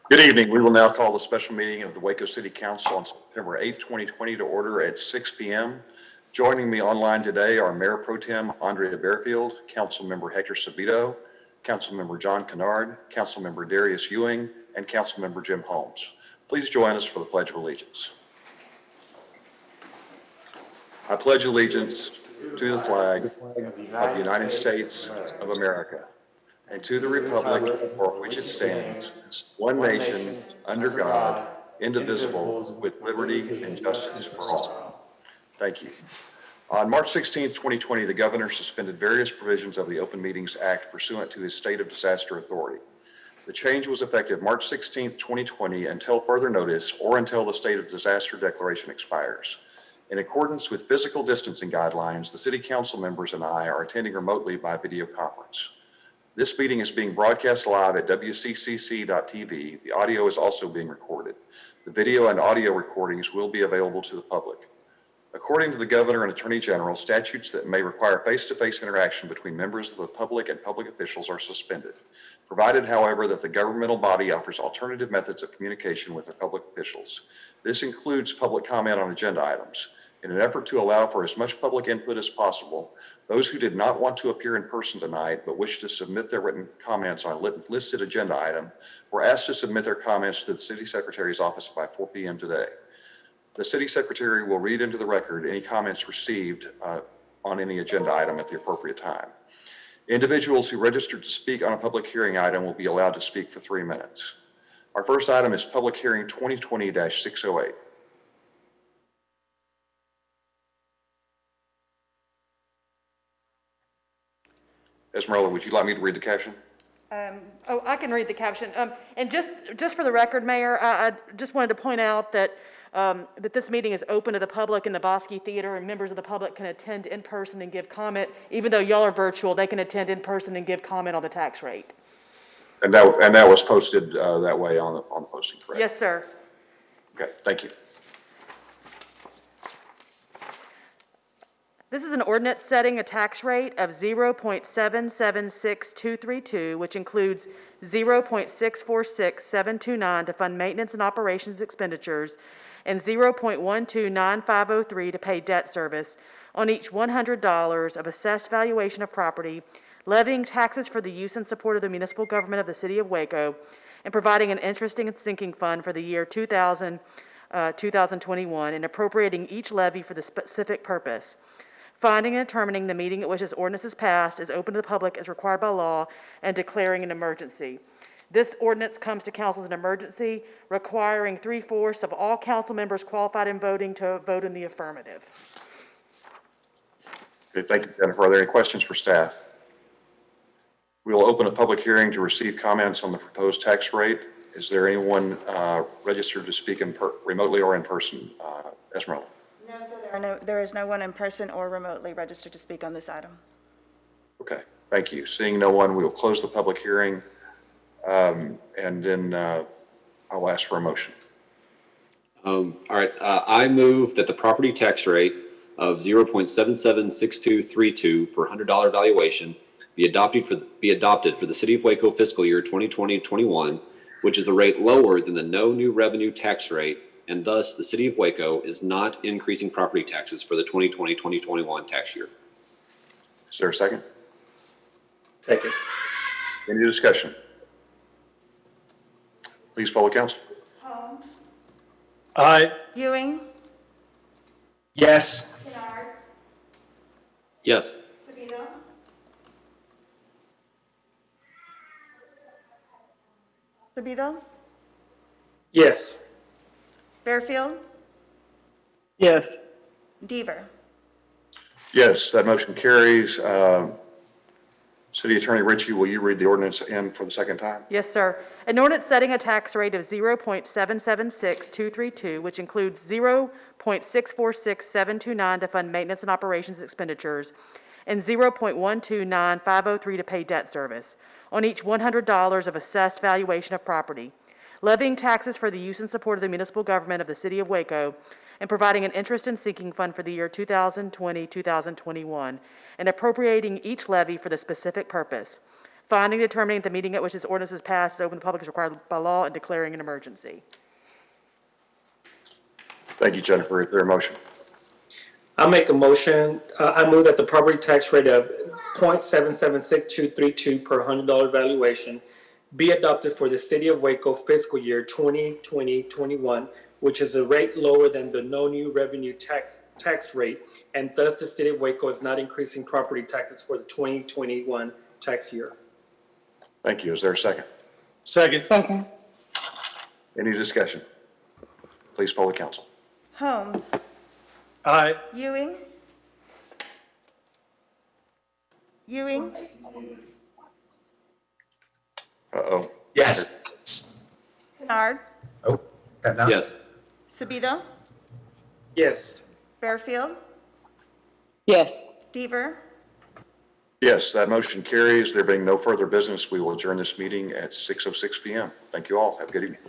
Good evening. We will now call the special meeting of the Waco City Council on September 8th, 2020 to order at 6 p.m. Joining me online today are Mayor Pro Tem Andrea Bearfield, Councilmember Hector Sabito, Councilmember John Kennard, Councilmember Darius Ewing, and Councilmember Jim Holmes. Please join us for the Pledge of Allegiance. I pledge allegiance to the flag of the United States of America and to the republic for which it stands, one nation, under God, indivisible, with liberty and justice for all. Thank you. On March 16th, 2020, the governor suspended various provisions of the Open Meetings Act pursuant to his state of disaster authority. The change was effective March 16th, 2020 until further notice or until the state of disaster declaration expires. In accordance with physical distancing guidelines, the city council members and I are attending remotely by video conference. This meeting is being broadcast live at WCCC.tv. The audio is also being recorded. The video and audio recordings will be available to the public. According to the governor and attorney general, statutes that may require face-to-face interaction between members of the public and public officials are suspended, provided, however, that the governmental body offers alternative methods of communication with their public officials. This includes public comment on agenda items. In an effort to allow for as much public input as possible, those who did not want to appear in person tonight but wish to submit their written comments on a listed agenda item were asked to submit their comments to the city secretary's office by 4 p.m. today. The city secretary will read into the record any comments received on any agenda item at the appropriate time. Individuals who registered to speak on a public hearing item will be allowed to speak for 3 minutes. Our first item is Public Hearing 2020-608. Esmeralda, would you like me to read the caption? Oh, I can read the caption. And just for the record, Mayor, I just wanted to point out that that this meeting is open to the public in the Bosque Theater, and members of the public can attend in person and give comment. Even though y'all are virtual, they can attend in person and give comment on the tax rate. And that was posted that way on the posting, correct? Yes, sir. Okay, thank you. This is an ordinance setting a tax rate of 0.776232, which includes 0.646729 to fund maintenance and operations expenditures, and 0.129503 to pay debt service on each $100 of assessed valuation of property, levying taxes for the use and support of the municipal government of the city of Waco, and providing an interest and sinking fund for the year 2021, and appropriating each levy for the specific purpose. Finding and determining the meeting at which this ordinance is passed is open to the public as required by law, and declaring an emergency. This ordinance comes to council as an emergency, requiring 3/4 of all council members qualified in voting to vote in the affirmative. Okay, thank you, Jennifer. Are there any questions for staff? We will open a public hearing to receive comments on the proposed tax rate. Is there anyone registered to speak remotely or in person? Esmeralda? No, sir, there is no one in person or remotely registered to speak on this item. Okay, thank you. Seeing no one, we will close the public hearing, and then I'll ask for a motion. All right, I move that the property tax rate of 0.776232 per $100 valuation be adopted for the City of Waco fiscal year 2020-21, which is a rate lower than the no new revenue tax rate, and thus the City of Waco is not increasing property taxes for the 2020-2021 tax year. Is there a second? Second. Any discussion? Please poll the council. Holmes. Aye. Ewing. Yes. Kennard. Yes. Sabino. Sabino. Yes. Bearfield. Yes. Deaver. Yes, that motion carries. City Attorney Ritchie, will you read the ordinance in for the second time? Yes, sir. An ordinance setting a tax rate of 0.776232, which includes 0.646729 to fund maintenance and operations expenditures, and 0.129503 to pay debt service on each $100 of assessed valuation of property, levying taxes for the use and support of the municipal government of the city of Waco, and providing an interest and sinking fund for the year 2020-2021, and appropriating each levy for the specific purpose. finding and determining the meeting at which this ordinance is passed is open to the public as required by law, and declaring an emergency. Thank you, Jennifer. Is there a motion? I'll make a motion. I move that the property tax rate of 0.776232 per $100 valuation be adopted for the City of Waco fiscal year 2020-21, which is a rate lower than the no new revenue tax rate, and thus the City of Waco is not increasing property taxes for the 2021 tax year. Thank you. Is there a second? Second. Any discussion? Please poll the council. Holmes. Aye. Ewing. Ewing. Uh-oh. Yes. Kennard. Oh, got now? Yes. Sabido. Yes. Fairfield. yes. Deaver. Yes, that motion carries. There being no further business, we will adjourn this meeting at 6:06 PM. Thank you all. Have a good evening.